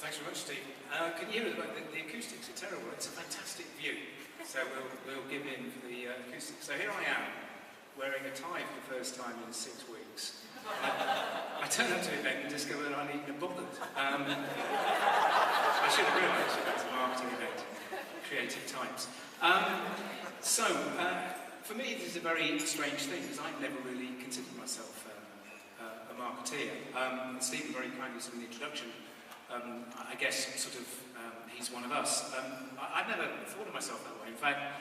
Thanks very much, Steve. Can you hear the acoustics are terrible? It's a fantastic view. So we'll give in for the acoustics. So here I am, wearing a tie for the first time in 6 weeks. I turned up to the event and discovered that I'd eaten a bothered. I should have realised that that's a marketing event. Creative times. For me, this is a very strange thing because I've never really considered myself a marketeer. Stephen very kindly said in the introduction, I guess he's one of us. I've never thought of myself that way. In fact,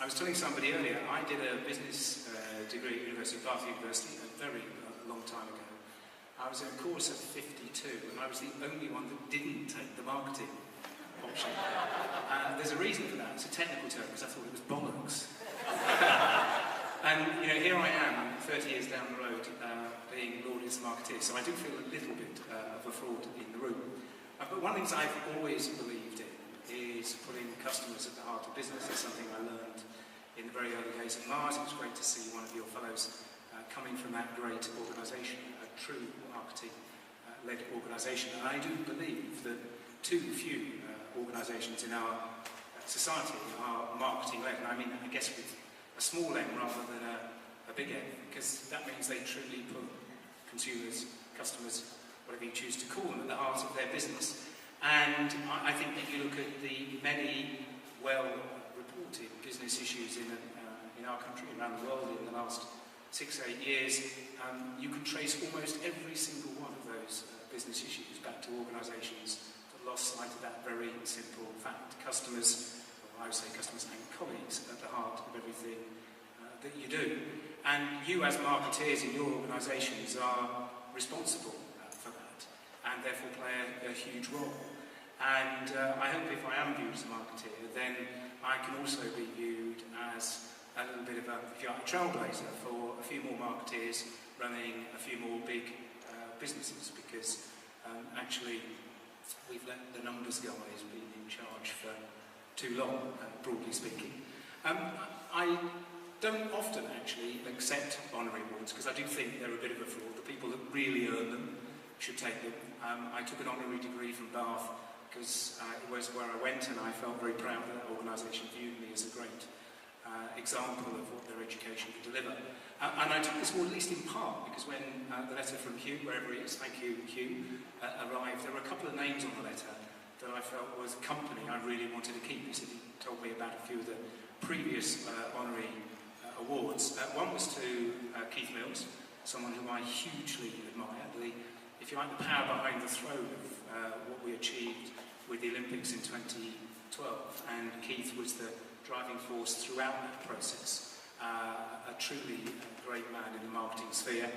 I was telling somebody earlier, I did a business degree at Bath University a very long time ago. I was in a course of 52 and I was the only one that didn't take the marketing option. There's a reason for that. It's a technical term because I thought it was bollocks. And here I am, 30 years down the road, being lauded as a marketeer, so I do feel a little bit of a fraud in the room. But one of the things I've always believed in is putting customers at the heart of business. It's something I learned in the very early days of Mars. It was great to see one of your fellows coming from that great organisation, a true marketing-led organisation. And I do believe that too few organisations in our society are marketing-led, and I mean, I guess with a small M rather than a big M, because that means they truly put consumers, customers, whatever you choose to call them, at the heart of their business. And I think if you look at the many well-reported business issues in our country, around the world in the last 6-8 years, you can trace almost every single one of those business issues back to organisations that lost sight of that very simple fact. Customers, or I would say customers and colleagues, at the heart of everything that you do. And you as marketeers in your organisations are responsible for that, and therefore play a huge role. And I hope if I am viewed as a marketeer, then I can also be viewed as a little bit of a, if you like, a trailblazer for a few more marketeers running a few more big businesses, because actually we've let the numbers guys be in charge for too long, broadly speaking. I don't often actually accept honorary awards because I do think they're a bit of a fraud. The people that really earn them should take them. I took an honorary degree from Bath because it was where I went, and I felt very proud that that organisation viewed me as a great example of what their education could deliver. And I took this award at least in part because when the letter from Hugh, wherever he is, thank you Hugh, arrived, there were a couple of names on the letter that I felt was company I really wanted to keep. He said he told me about a few of the previous honorary awards. One was to Keith Mills, someone who I hugely admire. If you like, the power behind the throne of what we achieved with the Olympics in 2012. And Keith was the driving force throughout that process. A truly great man in the marketing sphere.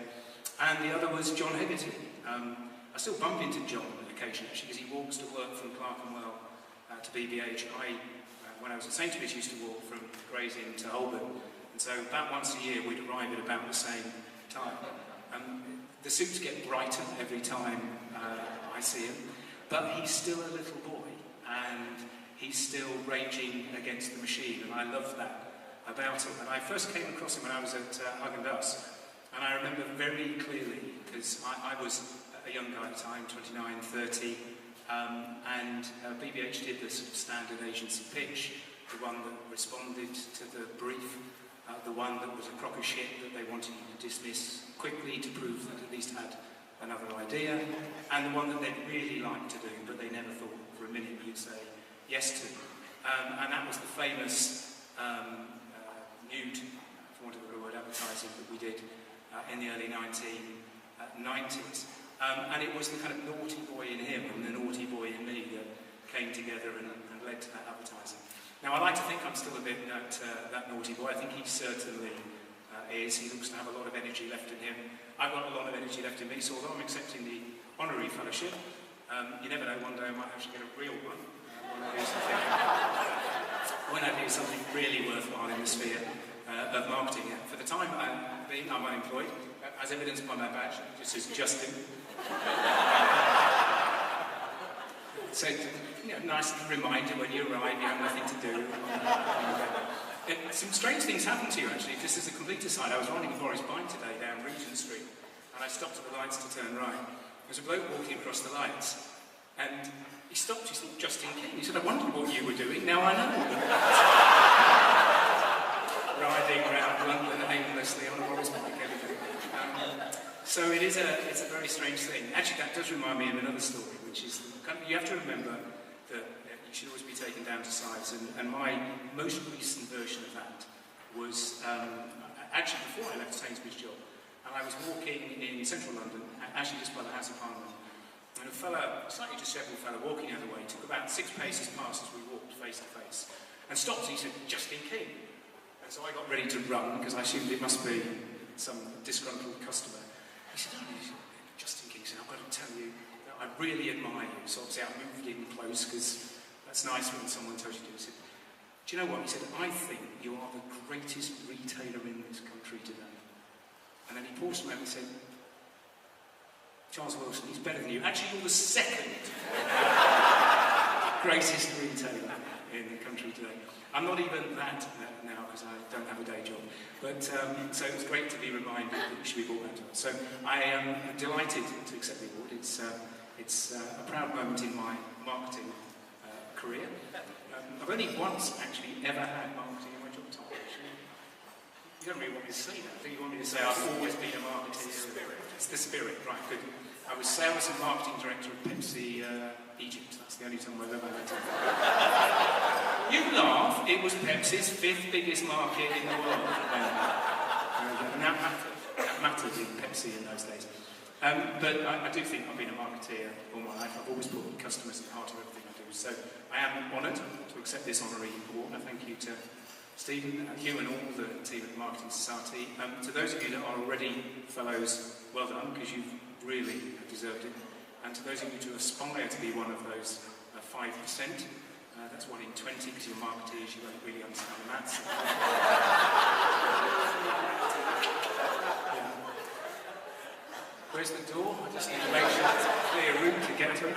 And the other was John Hegarty. I still bump into John occasionally, actually, because he walks to work from Clerkenwell to BBH. When I was at Sainsbury, used to walk from Gray's Inn to Holborn. And so about once a year we'd arrive at about the same time. The suits get brighter every time I see him, but he's still a little boy, and he's still raging against the machine, and I love that about him. And I first came across him when I was at Haagen-Dazs, and I remember very clearly, because I was a young guy at the time, 29, 30, and BBH did the sort of standard agency pitch, the one that responded to the brief, the one that was a crock of shit that they wanted you to dismiss quickly to prove that at least had another idea, and the one that they'd really like to do but they never thought for a minute you'd say yes to. And that was the famous nude, for want of a better word, advertising that we did in the early 1990s. And it was the kind of naughty boy in him and the naughty boy in me that came together and led to that advertising. Now, I like to think I'm still a bit that naughty boy. I think he certainly is. He looks to have a lot of energy left in him. I've got a lot of energy left in me, so although I'm accepting the honorary fellowship, you never know, one day I might actually get a real one when I do something really worthwhile in the sphere of marketing. For the time I'm unemployed, as evidenced by my badge, it just says Justin. So, nice reminder when you arrive, you have nothing to do. Some strange things happen to you, actually. Just as a complete aside, I was riding a Boris bike today down Regent Street, and I stopped at the lights to turn right. There was a bloke walking across the lights, And he stopped, he said, Justin King. He said, I wondered what you were doing, now I know. Riding around London aimlessly on a Morris bike every day. So it's a very strange thing. Actually, that does remind me of another story, which is, you have to remember that you should always be taken down to size, and my most recent version of that was actually before I left Sainsbury's job, and I was walking in central London, actually just by the House of Parliament, and a fella, slightly dishevelled fella, walking the other way, took about 6 paces past as we walked face to face, and stopped, and he said, Justin King. And so I got ready to run, because I assumed it must be some disgruntled customer. He said, Justin King, said, I've got to tell you that I really admire you. So obviously I moved in close, because that's nice when someone tells you to. He said, do you know what? He said, I think you are the greatest retailer in this country today. And then he paused a moment and said, Charles Wilson, he's better than you. Actually, you're the second greatest retailer in the country today. I'm not even that now, because I don't have a day job. But so it was great to be reminded that you should be brought back to us. So I am delighted to accept the award. It's a proud moment in my marketing career. I've only once actually ever had marketing in my job title. You don't really want me to say that, do you? Want me to say I've always been a marketeer? It's the spirit, right, good. I was sales and marketing director of Pepsi Egypt. That's the only time I've ever had to. You laugh, it was Pepsi's 5th biggest market in the world. And that mattered. That mattered in Pepsi in those days. But I do think I've been a marketeer all my life. I've always put customers at the heart of everything I do. So I am honoured to accept this honorary award. And thank you to Stephen, you and all the team at the Marketing Society. To those of you that are already fellows, well done, because you've really deserved it. And to those of you to aspire to be one of those 5%, that's 1 in 20, because you're marketeers, you won't really understand the maths. Yeah. Where's the door? I just need to make sure it's a clear route to get to it.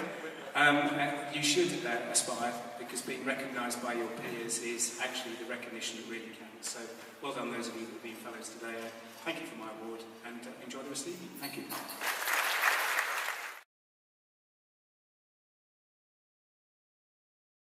You should aspire, because being recognised by your peers is actually the recognition that really counts. So, well done those of you that have been fellows today. Thank you for my award, and enjoy the rest of the evening. Thank you.